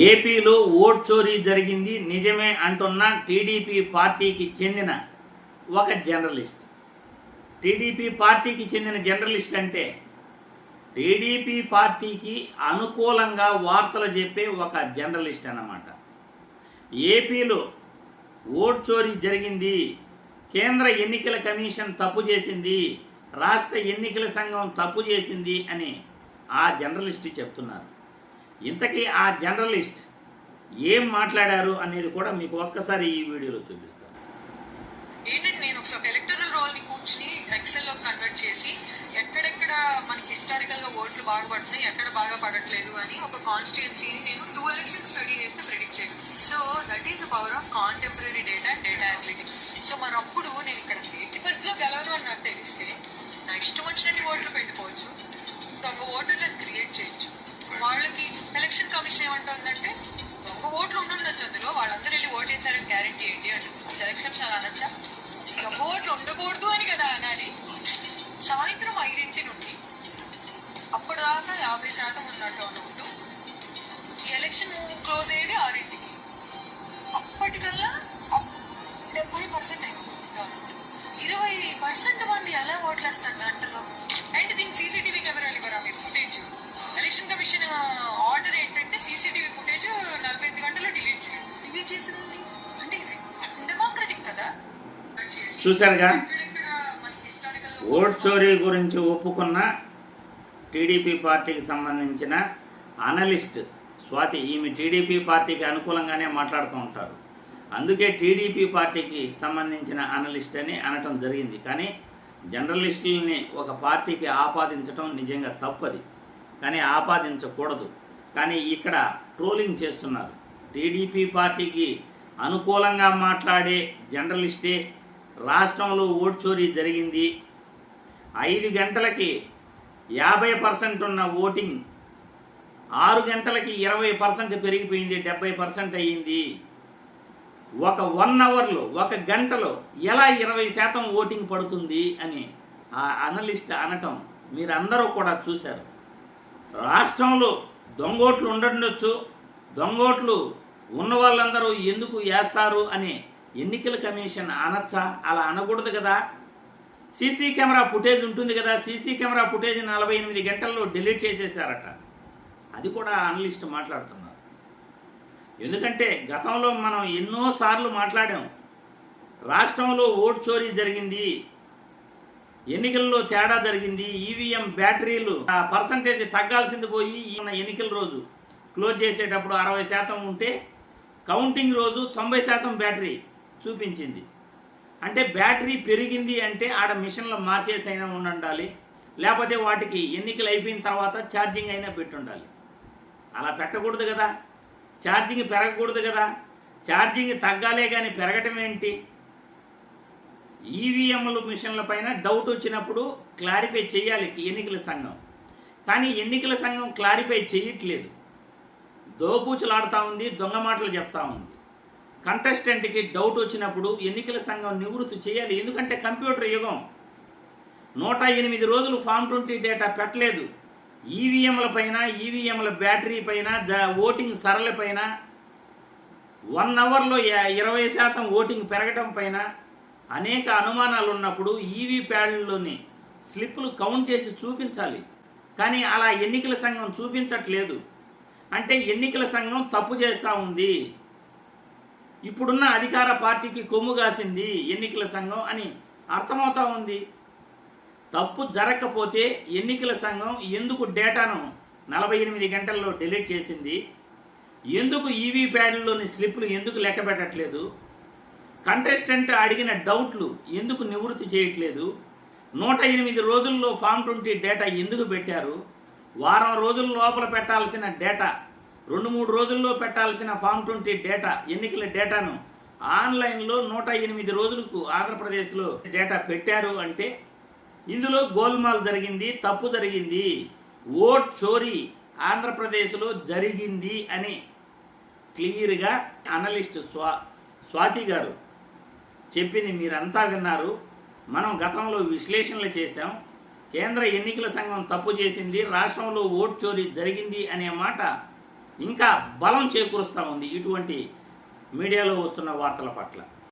ఏపీలో ఓట్ చోరీ జరిగింది నిజమే అంటున్న టీడీపీ పార్టీకి చెందిన ఒక జర్నలిస్ట్. టీడీపీ పార్టీకి చెందిన జర్నలిస్ట్ అంటే టీడీపీ పార్టీకి అనుకూలంగా వార్తలు చెప్పే ఒక జర్నలిస్ట్ అన్నమాట. ఏపీలో ఓట్ చోరీ జరిగింది, కేంద్ర ఎన్నికల కమిషన్ తప్పు చేసింది, రాష్ట్ర ఎన్నికల సంఘం తప్పు చేసింది అని ఆ జర్నలిస్ట్ చెప్తున్నారు. ఇంతకీ ఆ జర్నలిస్ట్ ఏం మాట్లాడారు అనేది కూడా మీకు ఒక్కసారి ఈ వీడియోలో చూపిస్తాను. ఏంటంటే నేను ఒకసారి ఎలక్టరల్ రోల్ ని కూర్చుని ఎక్సెల్ లో కన్వర్ట్ చేసి ఎక్కడెక్కడ మనకి హిస్టారికల్ గా ఓట్లు బాగా పడుతున్నాయి, ఎక్కడ బాగా పడట్లేదు అని ఒక కాన్స్టిట్యుయెన్సీని నేను 2 ఎలక్షన్ స్టడీ చేస్తే ప్రెడిక్ట్ చేయగలను. So that is the power of contemporary data and data analytics. So మరి అప్పుడు నేను ఇక్కడ 80% లో గెలవను అని నాకు తెలిస్తే నా ఇష్టం వచ్చినట్టు ఓట్లు పెట్టుకోవచ్చు, దొంగ ఓటర్లను క్రియేట్ చేయొచ్చు. వాళ్ళకి ఎలక్షన్ కమిషన్ ఏమంటుందంటే దొంగ ఓట్లు ఉండుండొచ్చు, అందులో వాళ్ళందరూ వెళ్ళి ఓటేసారని గ్యారెంటీ ఏంటి అంటే సెలక్షన్ అలా అనొచ్చా? దొంగ ఓట్లు ఉండకూడదు అని కదా అనాలి. సాయంత్రం 5 నుండి అప్పటిదాకా 50% ఉన్నట్టు ఓటు, ఈ ఎలక్షన్ క్లోజ్ అయ్యేది 6. అప్పటికల్లా 70% అయిపోతుంది గవర్నమెంట్. 20% మంది ఎలా ఓట్లేస్తారు గంటలో? అండ్ దీనికి సీసీటీవీ కెమెరాలు ఇవ్వరా మీరు? ఫుటేజ్ ఎలక్షన్ కమిషన్ ఆర్డర్ ఏంటంటే సీసీటీవీ ఫుటేజ్ 48 గంటల్లో డిలీట్ చేసింది. అంటే డెమోక్రటిక్ కదా. చూశారుగా, ఓట్ చోరీ గురించి ఒప్పుకున్న టీడీపీ పార్టీకి సంబంధించిన అనలిస్ట్ స్వాతి. ఈమె టీడీపీ పార్టీకి అనుకూలంగానే మాట్లాడుతూ ఉంటారు, అందుకే టీడీపీ పార్టీకి సంబంధించిన అనలిస్ట్ అని అనటం జరిగింది. కానీ జర్నలిస్టులని ఒక పార్టీకి ఆపాదించడం నిజంగా తప్పది, కానీ ఆపాదించకూడదు. కానీ ఇక్కడ ట్రోలింగ్ చేస్తున్నారు. టీడీపీ పార్టీకి అనుకూలంగా మాట్లాడే జర్నలిస్టే రాష్ట్రంలో ఓట్ చోరీ జరిగింది, 5 గంటలకి 50% ఉన్న ఓటింగ్ 6 గంటలకి 20% పెరిగిపోయింది, 70% అయ్యింది. ఒక 1 అవర్లో, ఒక గంటలో ఎలా 20% ఓటింగ్ పడుతుంది అని ఆ అనలిస్ట్ అనటం మీరందరూ కూడా చూశారు. రాష్ట్రంలో దొంగోట్లు ఉండొచ్చు, దొంగోట్లు ఉన్న వాళ్ళందరూ ఎందుకు వేస్తారు అని ఎన్నికల కమిషన్ అనొచ్చా? అలా అనకూడదు కదా. సీసీ కెమెరా ఫుటేజ్ ఉంటుంది కదా, సీసీ కెమెరా ఫుటేజ్ 48 గంటల్లో డిలీట్ చేసేసారట. అది కూడా అనలిస్ట్ మాట్లాడుతున్నారు. ఎందుకంటే గతంలో మనం ఎన్నోసార్లు మాట్లాడాం, రాష్ట్రంలో ఓట్ చోరీ జరిగింది, ఎన్నికల్లో తేడా జరిగింది, ఈవీఎం బ్యాటరీలు పర్సంటేజ్ తగ్గాల్సింది పోయి ఎన్నికల రోజు క్లోజ్ చేసేటప్పుడు 60% ఉంటే కౌంటింగ్ రోజు 90% బ్యాటరీ చూపించింది. అంటే బ్యాటరీ పెరిగింది అంటే ఆడ మిషన్లో మార్చేసి అయినా ఉండాలి, లేకపోతే వాటికి ఎన్నికలు అయిపోయిన తర్వాత ఛార్జింగ్ అయినా పెట్టి ఉండాలి. అలా పెట్టకూడదు కదా, ఛార్జింగ్ పెరగకూడదు కదా. ఛార్జింగ్ తగ్గాలే కానీ పెరగటం ఏంటి? ఈవీఎంల మిషన్ల పైన డౌట్ వచ్చినప్పుడు క్లారిఫై చేయాలి ఎన్నికల సంఘం, కానీ ఎన్నికల సంఘం క్లారిఫై చేయట్లేదు, దోపూచులాడుతూ ఉంది, దొంగ మాటలు చెప్తా ఉంది. కంటెస్టెంట్కి డౌట్ వచ్చినప్పుడు ఎన్నికల సంఘం నివృత్తి చేయాలి. ఎందుకంటే కంప్యూటర్ యుగం, 108 రోజులు ఫామ్ 20 డేటా పెట్టలేదు. ఈవీఎంల పైన, ఈవీఎంల బ్యాటరీ పైన, ఓటింగ్ సరళ పైన 1 అవర్లో 20% ఓటింగ్ పెరగడం పైన అనేక అనుమానాలు ఉన్నప్పుడు ఈవీ ప్యాడ్లోని స్లిప్పులు కౌంట్ చేసి చూపించాలి. కానీ అలా ఎన్నికల సంఘం చూపించట్లేదు. అంటే ఎన్నికల సంఘం తప్పు చేస్తూ ఉంది, ఇప్పుడున్న అధికార పార్టీకి కొమ్ము కాసింది ఎన్నికల సంఘం అని అర్థమవుతూ ఉంది. తప్పు జరగకపోతే ఎన్నికల సంఘం ఎందుకు డేటాను 48 గంటల్లో డిలీట్ చేసింది? ఎందుకు ఈవీ ప్యాడ్లోని స్లిప్పులు ఎందుకు లెక్క పెట్టట్లేదు? కంటెస్టెంట్ అడిగిన డౌట్లు ఎందుకు నివృత్తి చేయట్లేదు? 108 రోజుల్లో ఫామ్ 20 డేటా ఎందుకు పెట్టారు? వారం రోజుల లోపల పెట్టాల్సిన డేటా, 2-3 రోజుల్లో పెట్టాల్సిన ఫామ్ 20 డేటా, ఎన్నికల డేటాను ఆన్లైన్లో 108 రోజులకు ఆంధ్రప్రదేశ్లో డేటా పెట్టారు అంటే ఇందులో గోల్మాల్ జరిగింది, తప్పు జరిగింది, ఓట్ చోరీ ఆంధ్రప్రదేశ్లో జరిగింది అని క్లియర్గా అనలిస్ట్ స్వాతి గారు చెప్పింది మీరంతా విన్నారు. మనం గతంలో విశ్లేషణలు చేశాం. కేంద్ర ఎన్నికల సంఘం తప్పు చేసింది, రాష్ట్రంలో ఓట్ చోరీ జరిగింది అనే మాట ఇంకా బలం చేకూరుస్తూ ఉంది ఇటువంటి మీడియాలో వస్తున్న వార్తల పట్ల.